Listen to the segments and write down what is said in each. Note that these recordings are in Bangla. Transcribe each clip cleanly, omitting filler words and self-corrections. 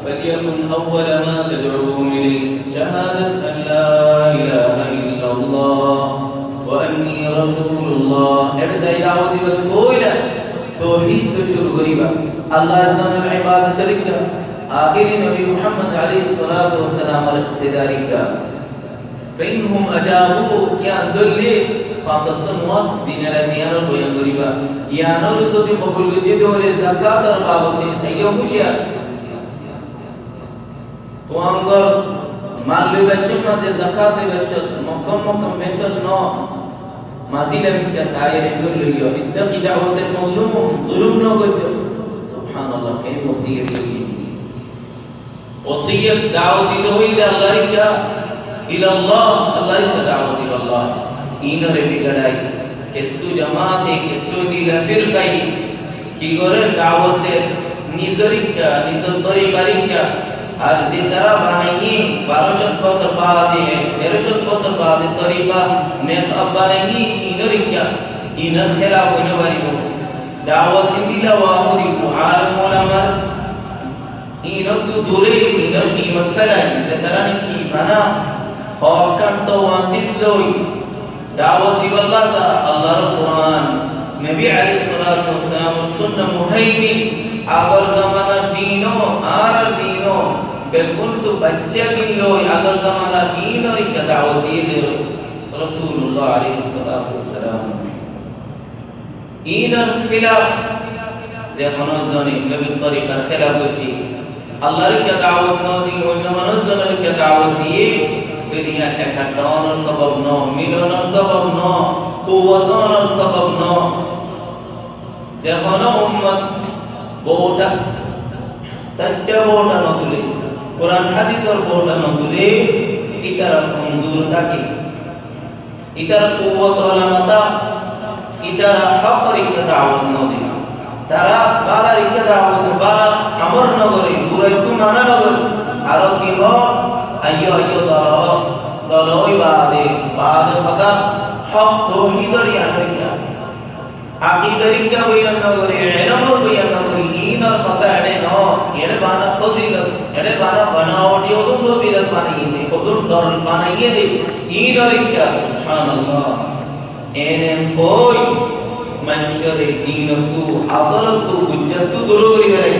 فليكن أول ما تدعوهم إليه شهادة أن لا إله إلا الله وأني رسول الله. إذا دعوة بتفويلة توحيد بشر غريبة الله عزم العبادة لك آخر نبي محمد عليه الصلاة والسلام الاقتدار لك فإنهم أجابوا يا دلي خاصة واس دين الديان البيان غريبة يا نور تدي قبول جدي ولا زكاة البابة سيومشيا تو أنغر مال بشر ما زي زكاة بشر مكم بهتر نو مازيلا بك سائر كل يوم اتقي دعوة المظلوم ظلم نو سبحان الله كيف وصية وصية دعوة توحيد الله إلى الله الله دعوة إلى الله إن ربي غداي كسو جماعة كسو دل فرقة كي غره دعوة نزريكا نزر طريقة আর যে তারা বানাইয়ে 1200 বছর বাদে 1300 বছর বাদে তরিকা নেসাব বানাইয়ে ইনরিকা ইনর খেলাফ হইতে পারিব দাওয়াত দিলা ওয়াহরি আলম ওলামা ইনর তো দূরে ইনর নিমত ফেলাই যে তারা নাকি বানা হকান সওয়াসিস লই দাওয়াত দিবাল্লাহ সা আল্লাহর কোরআন নবী আলাইহিস সালাতু ওয়াস সালাম সুন্নাহ মুহাইমিন আগর জামানার দিনও আর দিনও बिल्कुल तो बच्चे किन लो अगर जमाना दीन और की दावत दिए रसूलुल्लाह अलैहि सल्लल्लाहु अलैहि वसल्लम इन खिलाफ যে মনজনে নবীর তরিকার খেলাফ করতে আল্লাহর কি দাওয়াত ন দিয়ে অন্য মনজনের কি দাওয়াত দিয়ে দুনিয়া একাটনের সবব ন মিলনের সবব ন কুওয়াতনের সবব ন যে কোন উম্মত বোটা সচ্চা বোটা ন তুলে कुरान हदीस और बोलना नतुले इतर कमजोर ताकि इतर कुव्वत वाला नता इतर हक रिक दावत न देना तारा बाला रिक दावत बाला अमर न करे बुराई को माना न करे आरो की हो अय्यो अय्यो दलोई बादे खदा हक तौहीद और यानरिका अकीदरिका बयान न करे इल्म और बयान न करे इन और खता एडे न एडे बाना फजीलत एडे बाना बनावटी ओदुम फजीलत बनाइए दे ओदुम डर बनाइए दे इन और क्या सुभान अल्लाह एने कोई मंशरे दीन तू हासिल तू गुज्जत तू दुरुगरी करे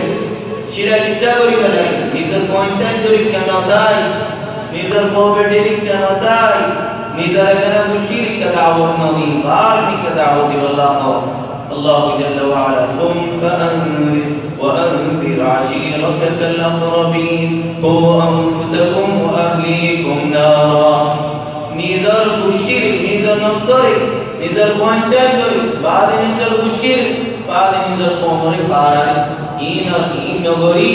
शिरा शिद्दा करी करे निजर कॉन्सेंट करी क्या नसाई निजर पॉवर्टी क्या नसाई निजर अगर मुशीर का दावत नबी बार भी का दावत अल्लाह الله جل وعلا قم فأنذر وأنذر عشيرتك الأقربين قوا أنفسكم وأهليكم نارا نذر بشير نذر نصر نذر كونسل بعد نذر بشير بعد نذر قومر فارغ إن نغري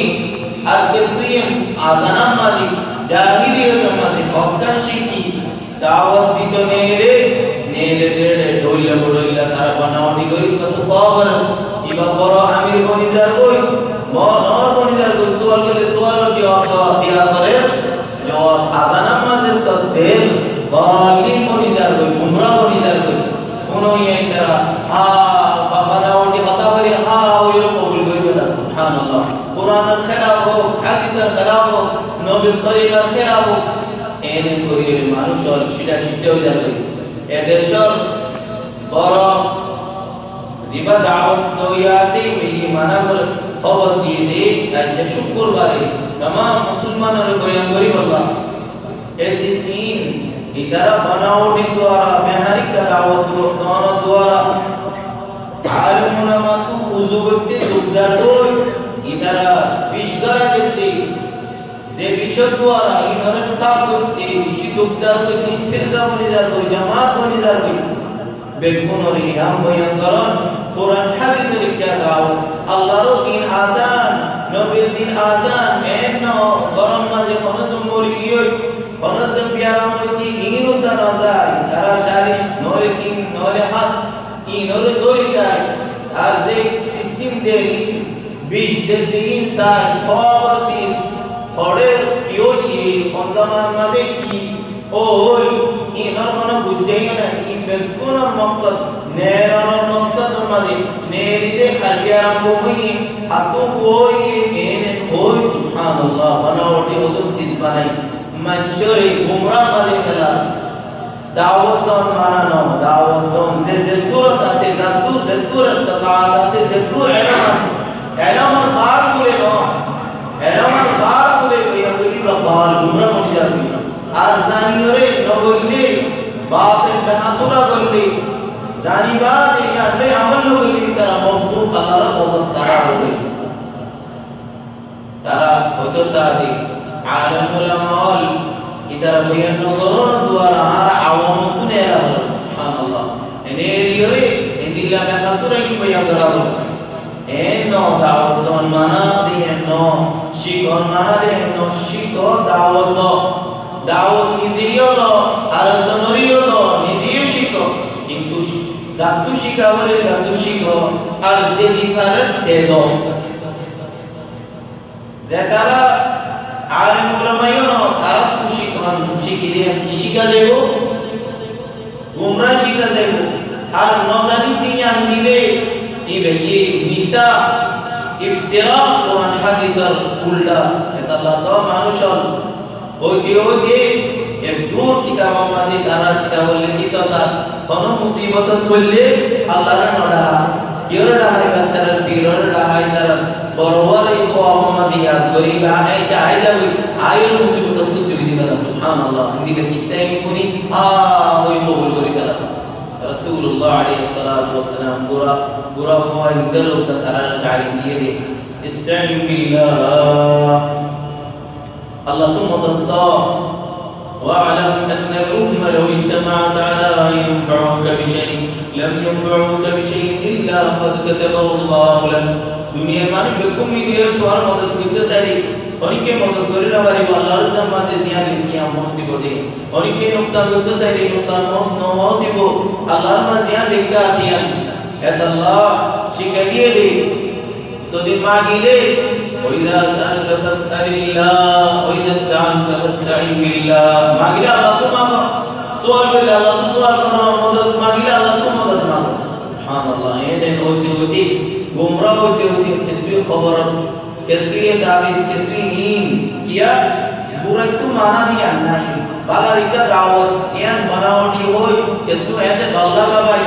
أركسيم آزانا مازي جاهلية مازي فوقان شيكي دعوت ديتو نيلي नेले देडे डोइला बडोइला तारा बनावटी गई कत खबर इबा बरो आमिर बनि जार कोई मनर बनि जार कोई सवाल करले सवाल जवाब तो दिया करे जवाब आजाना माजे तो दे गाली बनि जार कोई गुमरा बनि जार कोई सुनो ये तरह आ बनावटी कथा करे आ ओइरो कबूल करी बता सुभान अल्लाह कुरान खिलाफ हो हदीस खिलाफ हो नबी तरीका खिलाफ हो एने करिए মানুষ আর সেটা শিখতে হয়ে যাবে এদেশর বড় জিবা দাওয়াত দইয়াসি এই মানাবর খবর দিয়ে দে আজ শুক্রবারে तमाम মুসলমানের বয়ান করি বলবা ऐसी सीन इधर बनावटी द्वारा मेहरी का दावत द्वारा आलिम उलमा तू उजु ব্যক্তি দুজার কই इधर বিশগরা ব্যক্তি যে বিশদ দ্বারা ইনর সাব ব্যক্তি বিশি দুজার কই তিন ফিরকা বনি যার কই জামাত বনি যার কই বেগুনর ইয়াম বয়ান করন কুরআন হাদিসের কি দাওয়াত আল্লাহর দিন আসান নবীর দিন আসান এন গরম মাঝে কোন জমরি ইয় কোন জম্বিয়ারাম কি ইন উদানাসাই তারা শালিশ নরে তিন নরে হাত ইনর দরিকায় আর যে সিসিম দেই বিশ দিন সাই খবর সিস খড়ে কিও কি ফন্দামান মাঝে কি ওই ইনর কোন বুঝাইও না ই বেগুন মকসদ নেরানোর মকসদ মাঝে নেরিদে খালিয়ারাম বই হাতু হই এনে হই সুবহানাল্লাহ বানাওটি ওদুন সিজ বানাই মানশরে গুমরা মাঝে ফেলা দাওয়াত দন মানানো দাওয়াত দন যে দূরত আছে যে দূর ইস্তিতাআত আছে যে দূর এলামার বার করে ন এলামার বার করে বইয়াগুলি বাবার গুমরা মনে যাবে আর জানিওরে নগইলে বাতিল বেহাসুরা করলে জানিবাদ ইয়ালে আমল নগইলে তারা মখদুব আল্লাহর গজব তারা হবে তারা হয়তো সাদি আলেম উলামাল ইতারা বয়ান নগরন দ্বারা আর আওয়াম কুনেরা হলো সুবহানাল্লাহ এনে রিওরে এদিলা বেহাসুরা কি বয়ান করা হলো এনো দাওয়াত দন মানা দিয়ে নো শিকন মানা দিয়ে নো শিকো দাওয়াত দাওয়াত নিজেই হলো আর জনরিও হলো নিজেই শিখো কিন্তু জাতু শিখাওয়ারের জাতু শিখো আর যে লিখারের তেদ যে তারা আলেম উলামাইও না তারা তো শিখান শিখিলে কি শিখা যাব গুমরা শিখা যাব আর নজারি দিয়ে দিলে এই বেয়ে মিসা ইফতিরা কোরআন হাদিসের উল্টা এটা আল্লাহ সব মানুষের ওইতে এক দূর কিতাব মাঝে তারা কিতাব লিখিত আছে কোন মুসিবত চললে আল্লাহর নডা কিয়র ডাহাই বান্দার বীরর ডাহাই তার বড়ওয়ার এই খোয়াব মাঝে ইয়াদ করি বা এই যাই যাবি আইল মুসিবত তো তুলি দিবা সুবহানাল্লাহ দিলে কিসাই ফুনি ওই কবুল করি করা রাসূলুল্লাহ আলাইহিস সালাতু ওয়াস সালাম পুরা হয় ইদল তারা জাইল দিয়ে দে ইস্তাইন বিল্লাহ الله ثم تصا واعلم أن الأمة لو اجتمعت على أن ينفعوك بشيء لم ينفعوك بشيء إلا قد كتبه الله لك দুনিয়া মানে বেকুম মিডিয়ার তোর মদদ করতে চাই অনেকে মদদ করে না পারে আল্লাহর জামাতে জিয়ান কি মুসিবতে অনেকে নুকসান করতে চাই নুকসান নসিব আল্লাহর মা জিয়ান লেখা আসিয়ান এত আল্লাহ শিখাই দিয়ে দে যদি মাগিলে وإذا سألت فاسأل الله وإذا استعنت فاستعن بالله মাগিলে আল্লাহ তো মাগো সুয়াল করলে আল্লাহ তো সুয়াল করো মদদ মাগিলে আল্লাহ তো মদদ মাগো সুবহানাল্লাহ এদের ওইতি गुमराह होते होते किसकी खबर किसकी दाविस किसकी हीन किया बुरा तो माना दिया नहीं बाला रिका दावत यान बनावटी होय किसको ऐसे बल्ला का भाई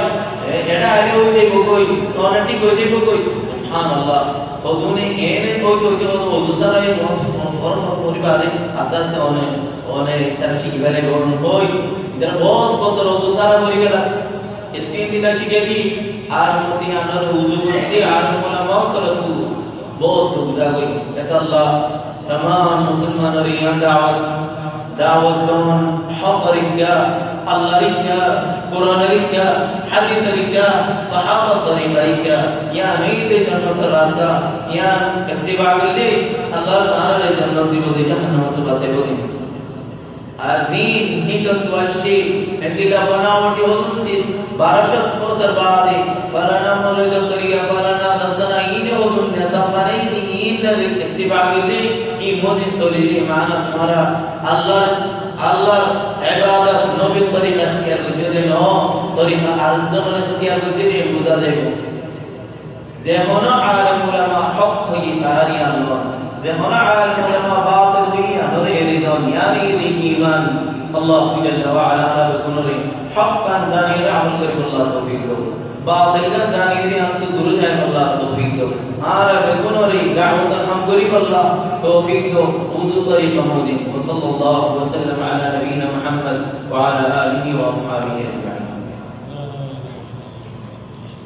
एडा आगे हो जाए कोई टोनटी हो जाए कोई सुभान अल्लाह खुदने एने बहुत होते हो तो उस सारा ये मौसम और पूरी बातें असल से ओने इधर शिकी वाले लोग होय इधर बहुत बसर उस सारा पूरी वाला किसी दिन शिके दी আর মতিয়ানোর উযু করতে আলেম উলামা করতু বহুত দুঃখ জাগে এটা আল্লাহ तमाम মুসলমানের ইয়ান দাওয়াত দন হক রিকা আল্লাহ রিকা কোরআন রিকা হাদিস রিকা সাহাবা তরিকা রিকা ইয়া নঈদ জান্নাত রাসা ইয়া ইত্তিবা করলে আল্লাহ তাআলা জান্নাত দিব জাহান্নাম তো বাঁচাই দিন আর জিন হিদত ওয়াশি এদিলা বানাওটি হদুসিস 1200 বছর বাদে ফালানা মৌলা জাকারিয়া ফালানা দাসানা ইনে হদুন নেসামানে দিন ইত্তিবা করলে ই মজিদ সলিলি মানা তোমারা আল্লাহ ইবাদত নবী তরিকা শিকার করতে দেন তরিকা আল-জামানে শিকার করতে দিয়ে বুঝা যাবে যে হনো আলেম উলামা হক হই তারারি আল্লাহ যে হনো আলেম উলামা বাতিল হই আদরে রিদন ইয়ানি ঈমান আল্লাহ জাল্লা ওয়া আলা রাব্বুকুনরে হক্কান জানিরে আমল করি আল্লাহ তৌফিক দাও বাতিল কা জানিরে আন্ত দূর যায় আল্লাহ তৌফিক দাও আর রাব্বুকুনরে দাওয়াত হাম করি আল্লাহ তৌফিক দাও উযু তরিকা মুজিব ওয়া সাল্লাল্লাহু ওয়া সাল্লাম আলা নবিয়িনা মুহাম্মদ ওয়া আলা আলিহি ওয়া আসহাবিহি আজমাইন